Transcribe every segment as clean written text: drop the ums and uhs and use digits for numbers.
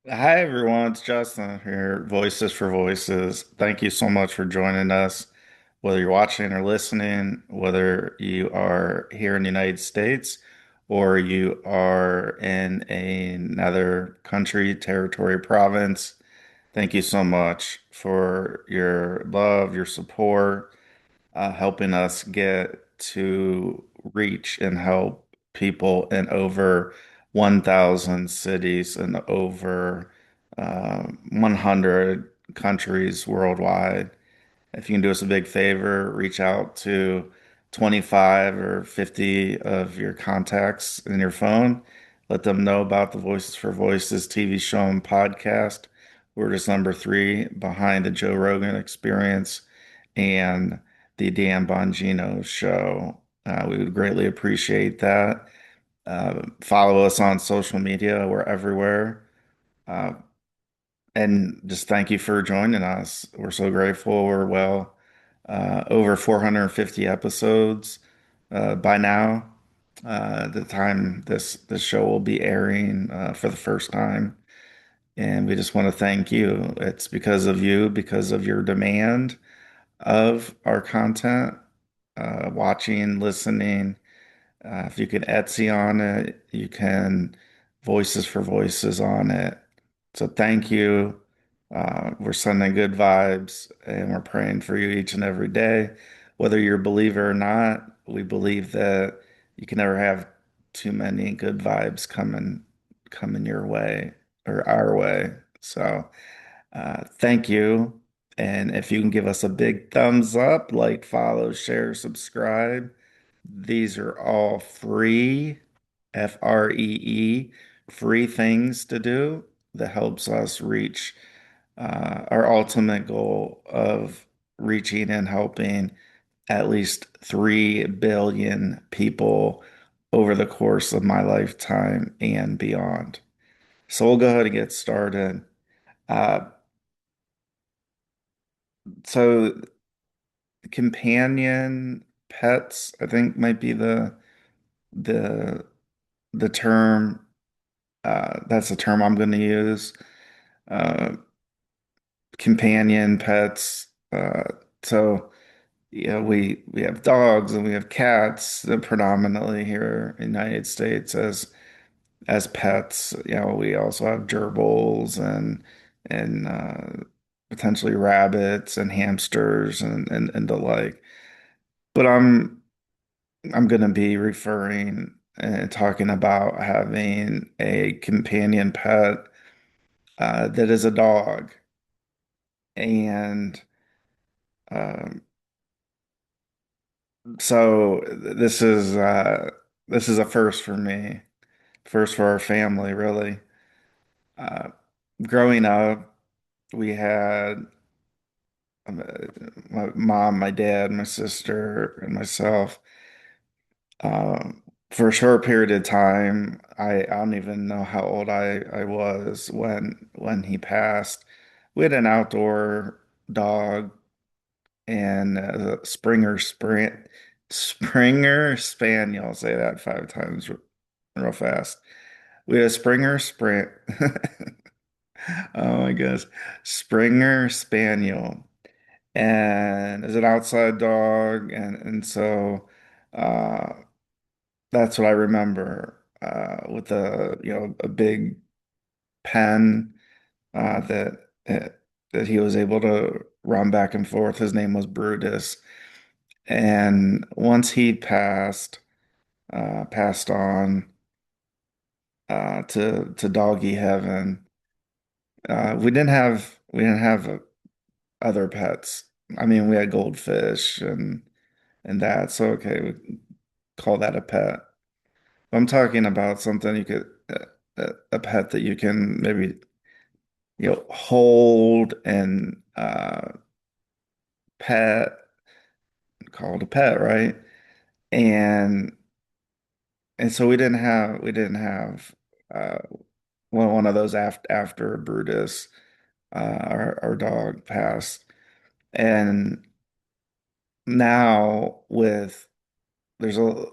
Hi everyone, it's Justin here, Voices for Voices. Thank you so much for joining us. Whether you're watching or listening, whether you are here in the United States or you are in another country, territory, province, thank you so much for your love, your support, helping us get to reach and help people in over 1,000 cities and over 100 countries worldwide. If you can do us a big favor, reach out to 25 or 50 of your contacts in your phone. Let them know about the Voices for Voices TV show and podcast. We're just number three behind the Joe Rogan Experience and the Dan Bongino show. We would greatly appreciate that. Follow us on social media. We're everywhere. Uh, and just thank you for joining us. We're so grateful. We're over 450 episodes by now. The time this show will be airing for the first time. And we just want to thank you. It's because of you, because of your demand of our content, watching, listening. If you can Etsy on it, you can Voices for Voices on it. So thank you. We're sending good vibes and we're praying for you each and every day. Whether you're a believer or not, we believe that you can never have too many good vibes coming your way or our way. So thank you. And if you can give us a big thumbs up, like, follow, share, subscribe. These are all free, FREE, free things to do that helps us reach our ultimate goal of reaching and helping at least 3 billion people over the course of my lifetime and beyond. So we'll go ahead and get started. Uh, so companion pets, I think might be the the term. That's the term I'm going to use. Uh, Companion pets. So yeah, we have dogs and we have cats predominantly here in the United States as pets. You know, we also have gerbils and potentially rabbits and hamsters and the like. But I'm going to be referring and talking about having a companion pet that is a dog. And um, so this is a first for me, first for our family, really. Uh, Growing up, we had my mom, my dad, my sister, and myself. For a short period of time, I don't even know how old I was when he passed. We had an outdoor dog and Springer Spaniel. Say that 5 times real fast. We had a Springer Sprint. Oh my gosh, Springer Spaniel, and is an outside dog, and so uh, that's what I remember with a big pen that he was able to run back and forth. His name was Brutus. And once he passed on to doggy heaven, we didn't have other pets. I mean, we had goldfish and that. So okay, we call that a pet. I'm talking about something you could a pet that you can maybe hold and pet, call it a pet, right? And and so we didn't have uh, one of those after Brutus, our dog passed. And now there's a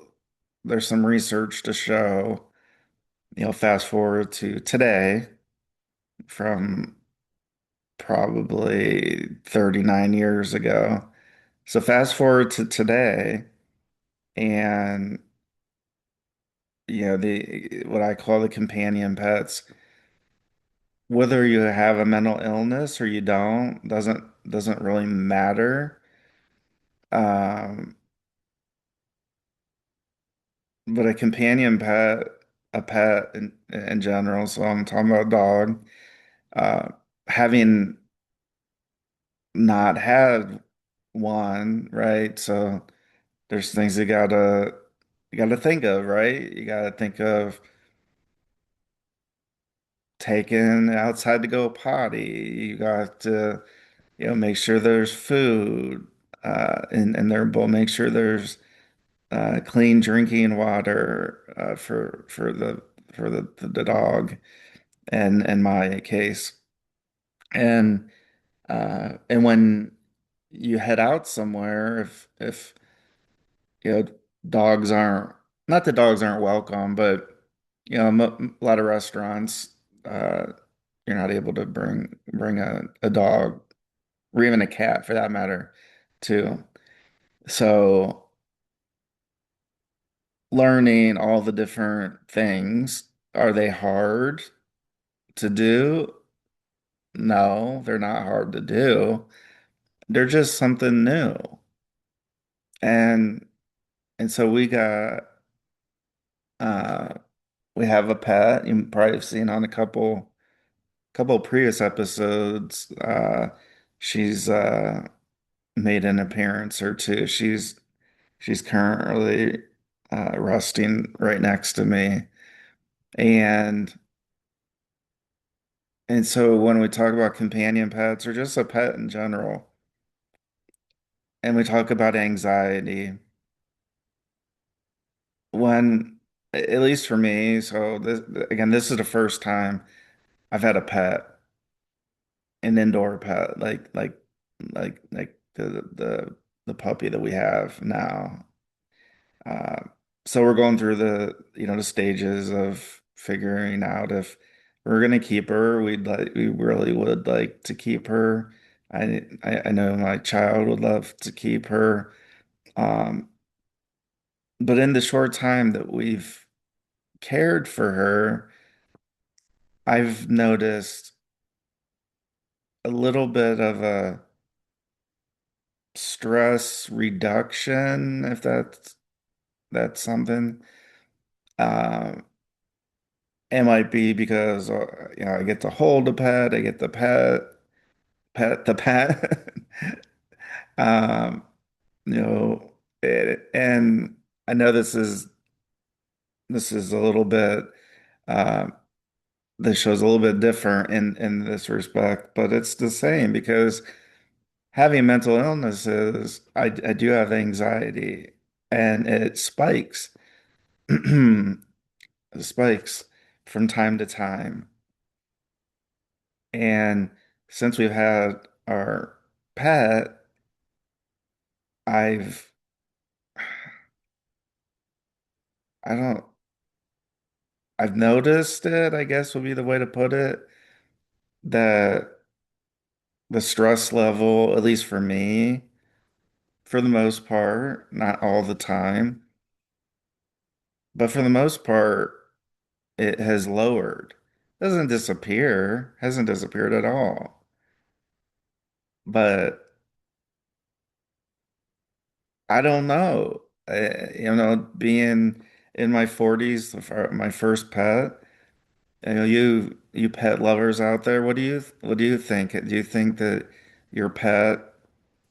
there's some research to show, fast forward to today, from probably 39 years ago. So fast forward to today, and the what I call the companion pets, whether you have a mental illness or you don't, doesn't really matter. Um, but a companion pet, a pet in general, so I'm talking about a dog, uh, having not had one, right? So there's things you gotta think of, right? You gotta think of taking outside to go potty. You got to, make sure there's food in their bowl. Make sure there's clean drinking water for the dog, and in my case, and when you head out somewhere, if you know dogs aren't not that dogs aren't welcome, but a lot of restaurants, uh, you're not able to bring a dog or even a cat for that matter too. So learning all the different things, are they hard to do? No, they're not hard to do. They're just something new. And and so uh we have a pet. You probably have seen on a couple previous episodes. She's made an appearance or two. She's currently resting right next to me. And and so when we talk about companion pets or just a pet in general, and we talk about anxiety, when at least for me, so this is the first time I've had a pet, an indoor pet, like the puppy that we have now. Uh, so we're going through the stages of figuring out if we're gonna keep her. We really would like to keep her. I know my child would love to keep her. Um, but in the short time that we've cared for her, I've noticed a little bit of a stress reduction, if that's something. Um, it might be because I get to hold the pet, I get the pet the pet. Um, and I know this is a little bit uh, this show's a little bit different in this respect, but it's the same because having mental illnesses, I do have anxiety, and it spikes. It spikes from time to time. And since we've had our pet, I've, I don't, I've noticed it, I guess would be the way to put it, that the stress level, at least for me, for the most part, not all the time, but for the most part, it has lowered. Doesn't disappear, hasn't disappeared at all. But I don't know. Being in my 40s, my first pet, you pet lovers out there, what do you think? Do you think that your pet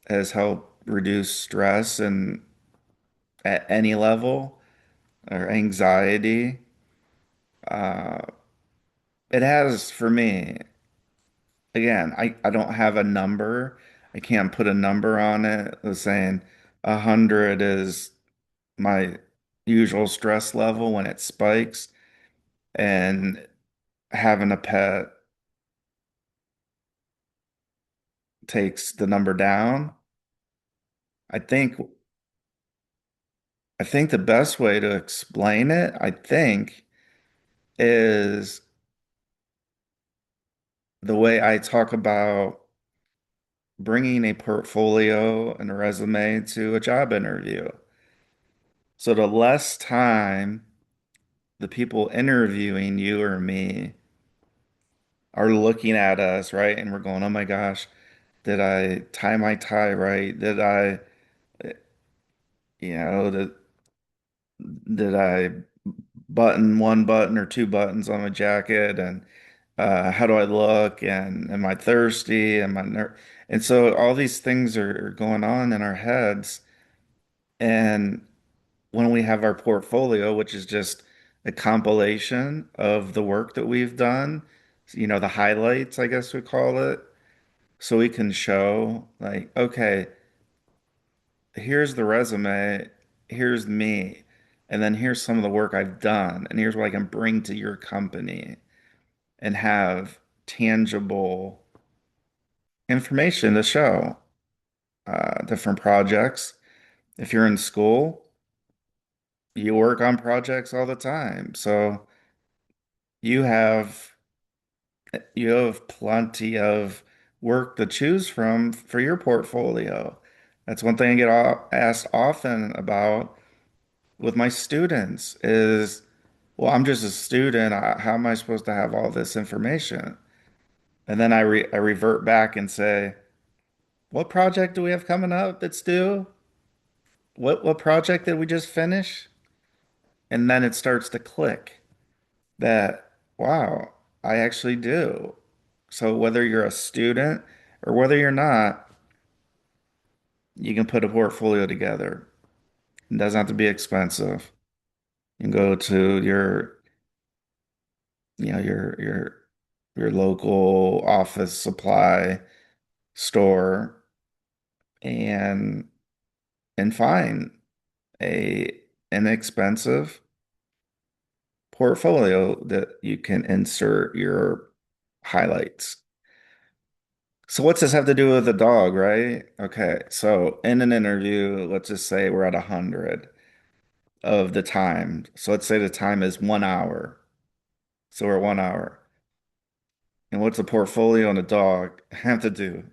has helped reduce stress and at any level or anxiety? Uh, it has for me. Again, I don't have a number. I can't put a number on it. I was saying 100 is my usual stress level when it spikes, and having a pet takes the number down. I think I think the best way to explain it, I think, is the way I talk about bringing a portfolio and a resume to a job interview. So the less time the people interviewing you or me are looking at us, right? And we're going, oh my gosh, did I tie my tie right? Did did I button one button or two buttons on my jacket? And how do I look? And am I thirsty? And so all these things are going on in our heads. And when we have our portfolio, which is just a compilation of the work that we've done, the highlights, I guess we call it, so we can show, like, okay, here's the resume, here's me, and then here's some of the work I've done, and here's what I can bring to your company and have tangible information to show. Different projects. If you're in school, you work on projects all the time. So you have you have plenty of work to choose from for your portfolio. That's one thing I get asked often about with my students is, well, I'm just a student. How am I supposed to have all this information? And then I revert back and say, what project do we have coming up that's due? What project did we just finish? And then it starts to click that, wow, I actually do. So whether you're a student or whether you're not, you can put a portfolio together. It doesn't have to be expensive. You can go to you know, your local office supply store and find a inexpensive portfolio that you can insert your highlights. So what's this have to do with the dog, right? Okay, so in an interview, let's just say we're at 100 of the time. So let's say the time is 1 hour. So we're 1 hour. And what's a portfolio and a dog have to do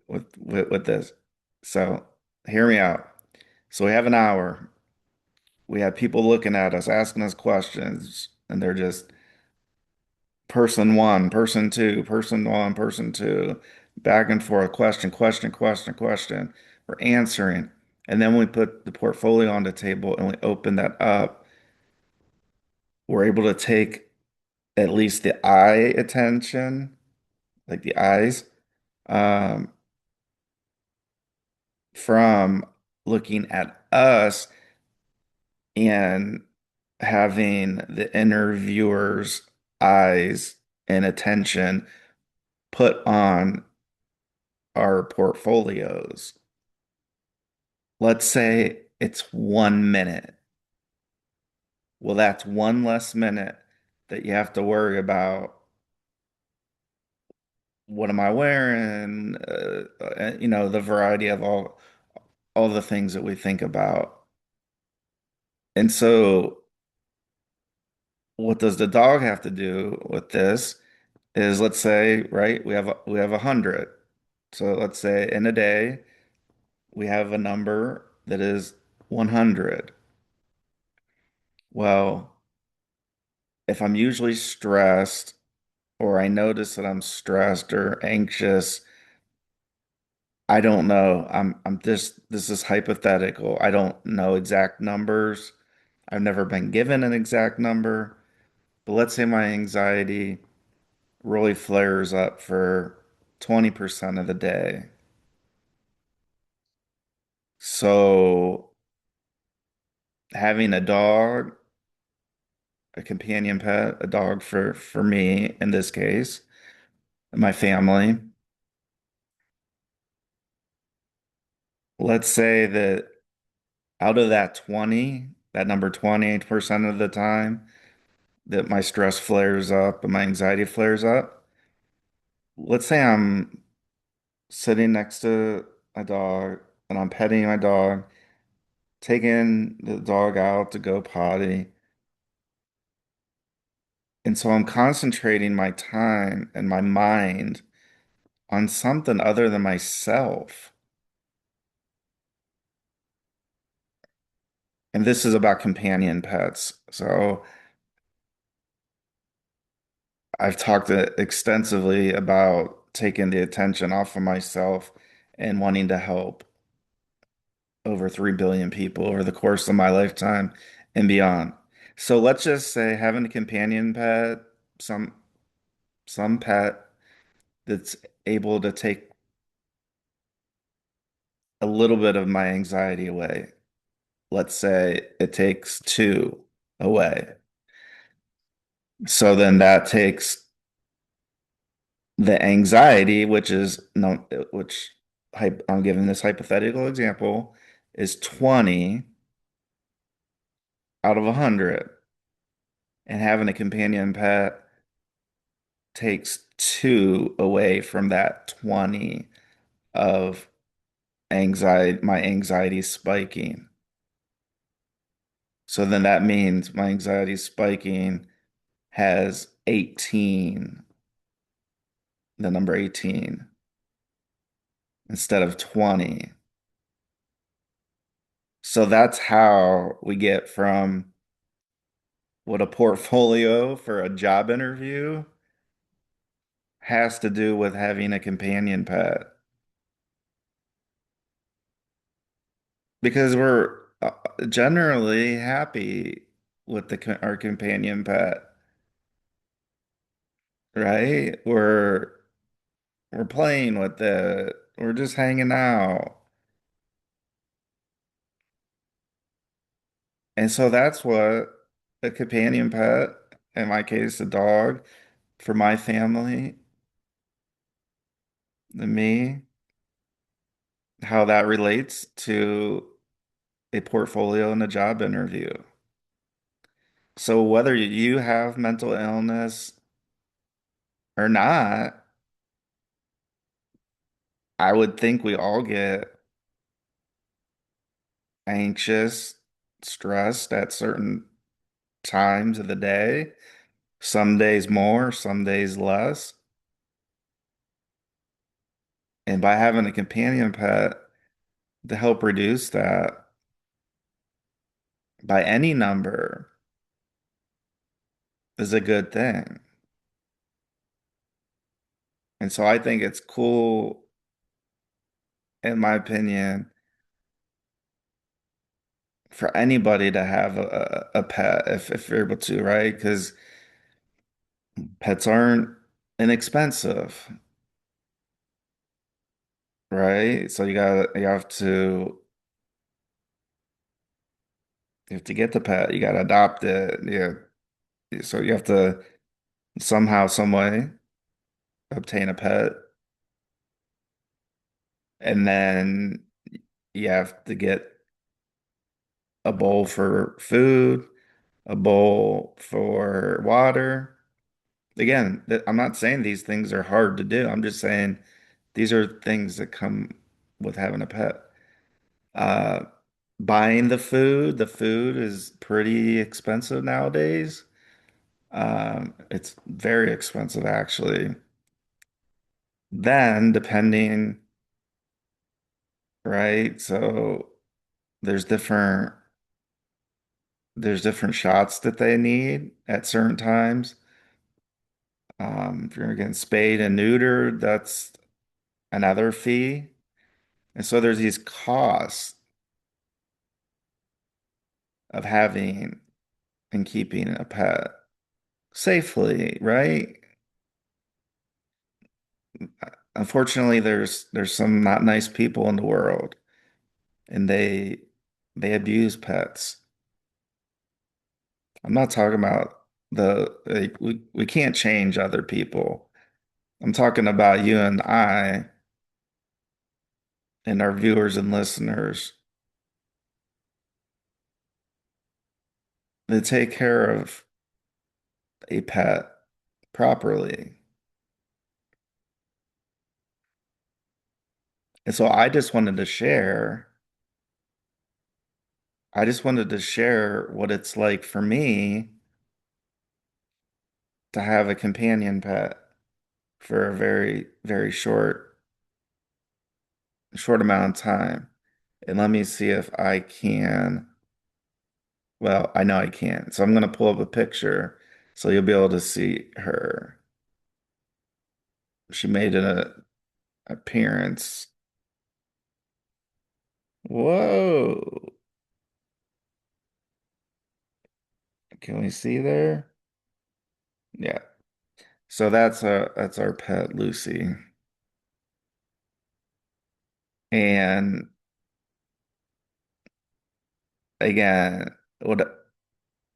with this? So hear me out. So we have an hour. We have people looking at us, asking us questions, and they're just person one, person two, person one, person two, back and forth, question, question, question, question. We're answering. And then we put the portfolio on the table and we open that up. We're able to take at least the eye attention, like the eyes, um, from looking at us and having the interviewer's eyes and attention put on our portfolios. Let's say it's 1 minute. Well, that's one less minute that you have to worry about what am I wearing, the variety of all the things that we think about. And so what does the dog have to do with this is let's say, right, we have 100. So let's say in a day we have a number that is 100. Well, if I'm usually stressed or I notice that I'm stressed or anxious, I don't know. I'm just this is hypothetical. I don't know exact numbers. I've never been given an exact number. But let's say my anxiety really flares up for 20% of the day. So having a dog, a companion pet, a dog for me in this case, my family, let's say that out of that 20, that number 20% of the time that my stress flares up and my anxiety flares up, let's say I'm sitting next to a dog and I'm petting my dog, taking the dog out to go potty, And so I'm concentrating my time and my mind on something other than myself. And this is about companion pets. So I've talked extensively about taking the attention off of myself and wanting to help over 3 billion people over the course of my lifetime and beyond. So let's just say having a companion pet, some some pet that's able to take a little bit of my anxiety away. Let's say it takes two away. So then that takes the anxiety, which is no, which I'm giving this hypothetical example, is 20 out of 100. And having a companion pet takes two away from that 20 of anxiety, my anxiety spiking. So then that means my anxiety spiking has 18, the number 18, instead of 20. So that's how we get from what a portfolio for a job interview has to do with having a companion pet. Because we're generally happy with our companion pet, right? We're playing with it. We're just hanging out. And so that's what a companion pet, in my case, a dog, for my family, and me, how that relates to a portfolio and a job interview. So whether you have mental illness or not, I would think we all get anxious, stressed at certain times of the day. Some days more, some days less. And by having a companion pet to help reduce that by any number is a good thing. And so I think it's cool, in my opinion, for anybody to have a pet if you're able to, right? Because pets aren't inexpensive, right? So you have to get the pet, you gotta adopt it. Yeah. So you have to somehow, some way obtain a pet, and then you have to get a bowl for food, a bowl for water. Again, I'm not saying these things are hard to do. I'm just saying these are things that come with having a pet. Uh, Buying the food is pretty expensive nowadays. It's very expensive actually. Then depending, right? So there's different there's different shots that they need at certain times. If you're getting spayed and neutered, that's another fee. And so there's these costs of having and keeping a pet safely, right? Unfortunately, there's some not nice people in the world, and they abuse pets. I'm not talking about we can't change other people. I'm talking about you and I and our viewers and listeners that take care of a pet properly. And so I just wanted to share what it's like for me to have a companion pet for a very, very short amount of time. And let me see if I can. Well, I know I can. So I'm going to pull up a picture so you'll be able to see her. She made an appearance. Whoa. Can we see there? Yeah. So that's our pet Lucy. And again,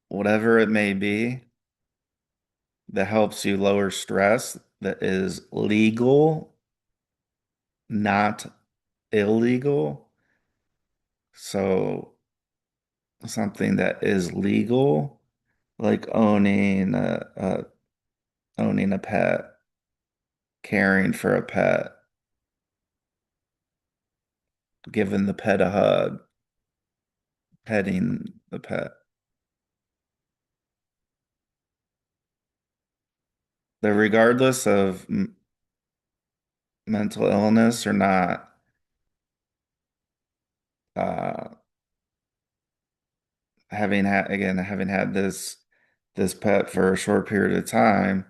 whatever it may be that helps you lower stress that is legal, not illegal. So something that is legal, like owning a pet, caring for a pet, giving the pet a hug, petting the pet. That regardless of mental illness or not, uh, having had this pet for a short period of time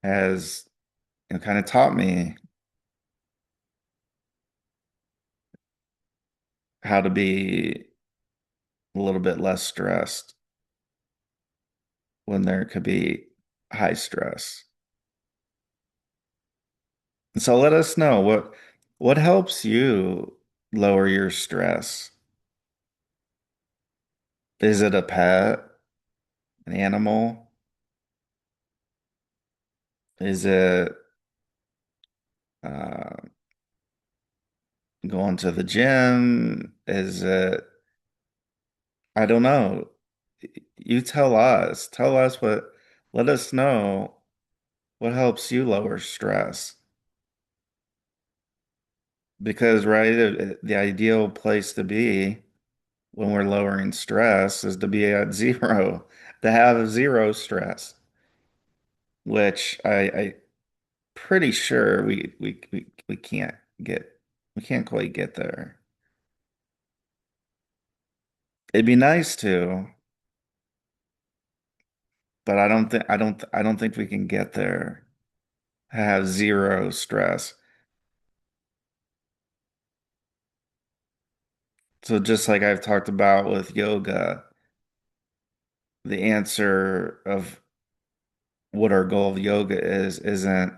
has kind of taught me how to be a little bit less stressed when there could be high stress. And so let us know what helps you lower your stress. Is it a pet, an animal? Is it uh, going to the gym? Is it, I don't know. You tell us. Tell us let us know what helps you lower stress. Because, right, the ideal place to be when we're lowering stress is to be at zero, to have zero stress, which I pretty sure we can't get, we can't quite get there. It'd be nice to, but I don't think we can get there. Have zero stress. So just like I've talked about with yoga, the answer of what our goal of yoga is isn't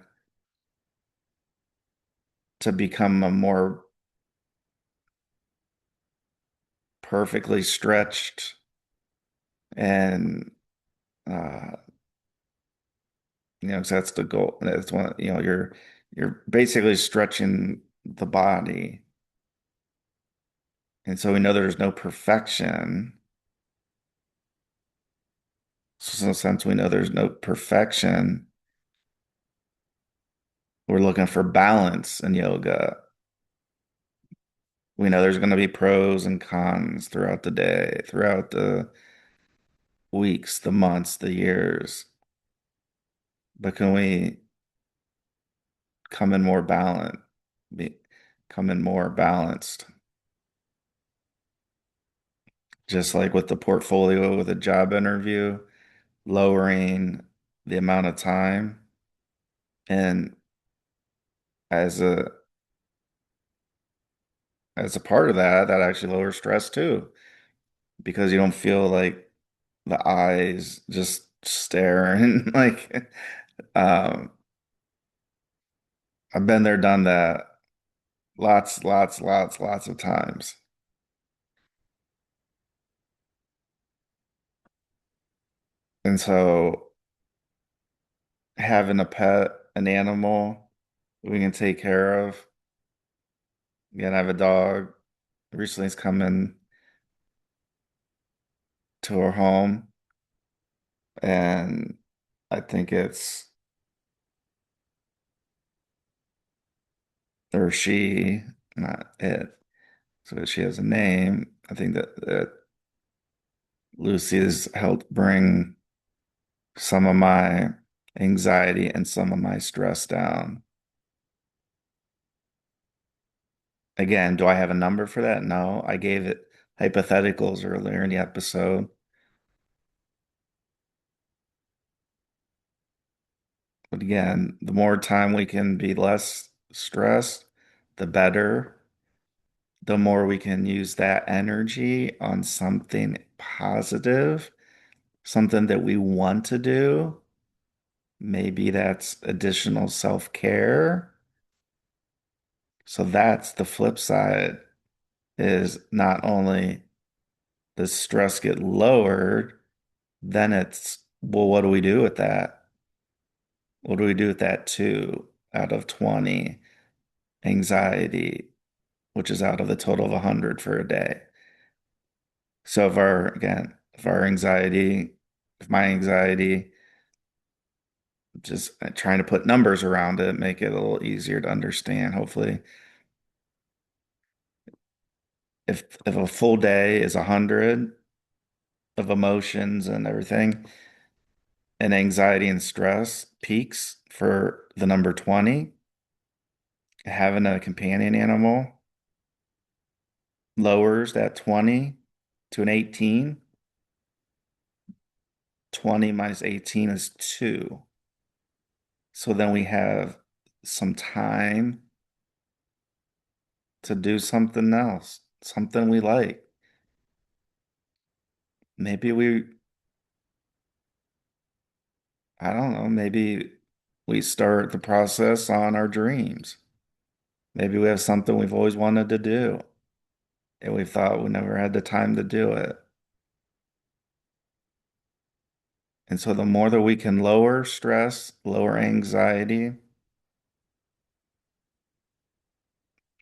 to become a more perfectly stretched and uh 'cause that's the goal. That's one, you're basically stretching the body. And so we know there's no perfection. So since we know there's no perfection, we're looking for balance in yoga. We know there's going to be pros and cons throughout the day, throughout the weeks, the months, the years. But can we come in more balanced, be, come in more balanced? Just like with the portfolio with a job interview, lowering the amount of time. And as a as a part of that, that actually lowers stress too, because you don't feel like the eyes just staring. Like um, I've been there, done that lots of times. And so having a pet, an animal we can take care of. Again, I have a dog. Recently, he's come in to our home, and I think it's or she, not it. So she has a name. I think that Lucy has helped bring some of my anxiety and some of my stress down. Again, do I have a number for that? No, I gave it hypotheticals earlier in the episode. But again, the more time we can be less stressed, the better. The more we can use that energy on something positive, something that we want to do. Maybe that's additional self-care. So that's the flip side is not only does stress get lowered, then it's, well, what do we do with that? What do we do with that two out of 20 anxiety, which is out of the total of 100 for a day? So if our, again, if our anxiety, if my anxiety, just trying to put numbers around it, make it a little easier to understand, hopefully. If a full day is 100 of emotions and everything, and anxiety and stress peaks for the number 20, having a companion animal lowers that 20 to an 18. 20 minus 18 is 2. So then we have some time to do something else, something we like. Maybe I don't know, maybe we start the process on our dreams. Maybe we have something we've always wanted to do and we thought we never had the time to do it. And so the more that we can lower stress, lower anxiety,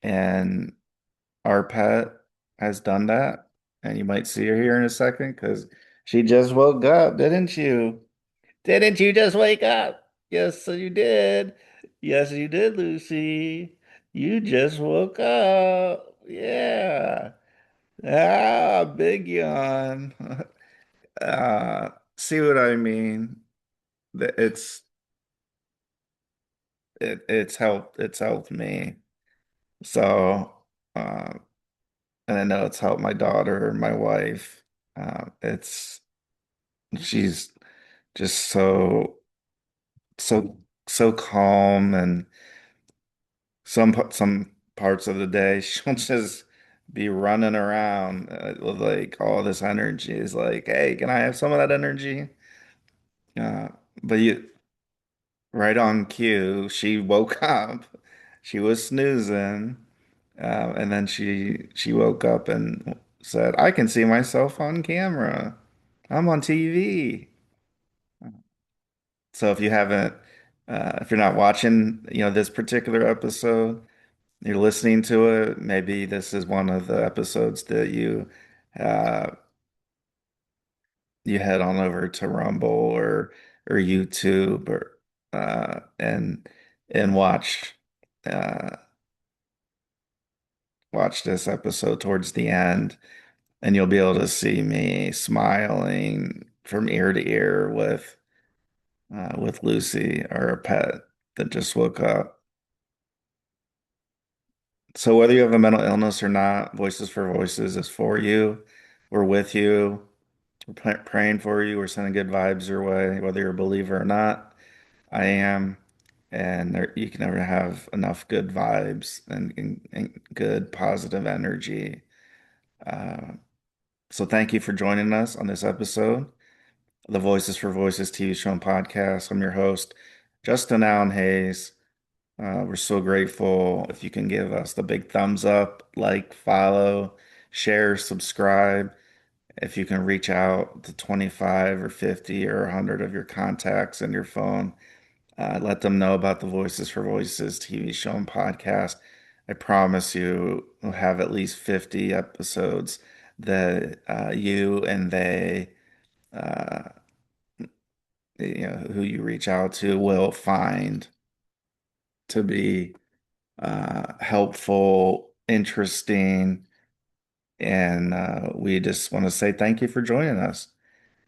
and our pet has done that, and you might see her here in a second because she just woke up, didn't you? Didn't you just wake up? Yes, so you did. Yes, you did, Lucy. You just woke up. Yeah. Ah, big yawn. See what I mean? It's it's helped me. So, uh, and I know it's helped my daughter and my wife. It's she's just so so calm, and some parts of the day she'll just be running around with like all this energy. Is like, hey, can I have some of that energy? Uh, but you right on cue, she woke up. She was snoozing, and then she woke up and said, "I can see myself on camera. I'm on TV." So if you're not watching, this particular episode, you're listening to it, maybe this is one of the episodes that uh, you head on over to Rumble or YouTube or and uh, watch this episode towards the end, and you'll be able to see me smiling from ear to ear with Lucy, our pet that just woke up. So whether you have a mental illness or not, Voices for Voices is for you. We're with you. We're praying for you. We're sending good vibes your way, whether you're a believer or not. I am. And you can never have enough good vibes and good positive energy. Uh, so thank you for joining us on this episode of the Voices for Voices TV show and podcast. I'm your host, Justin Allen Hayes. We're so grateful if you can give us the big thumbs up, like, follow, share, subscribe. If you can reach out to 25 or 50 or 100 of your contacts in your phone, let them know about the Voices for Voices TV show and podcast. I promise you we'll have at least 50 episodes that you and they, uh, who you reach out to, will find to be helpful, interesting, and we just want to say thank you for joining us.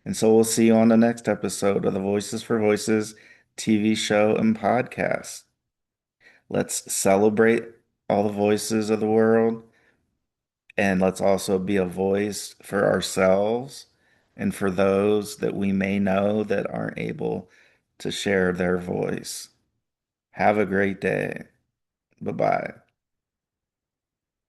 And so we'll see you on the next episode of the Voices for Voices TV show and podcast. Let's celebrate all the voices of the world, and let's also be a voice for ourselves and for those that we may know that aren't able to share their voice. Have a great day. Bye bye.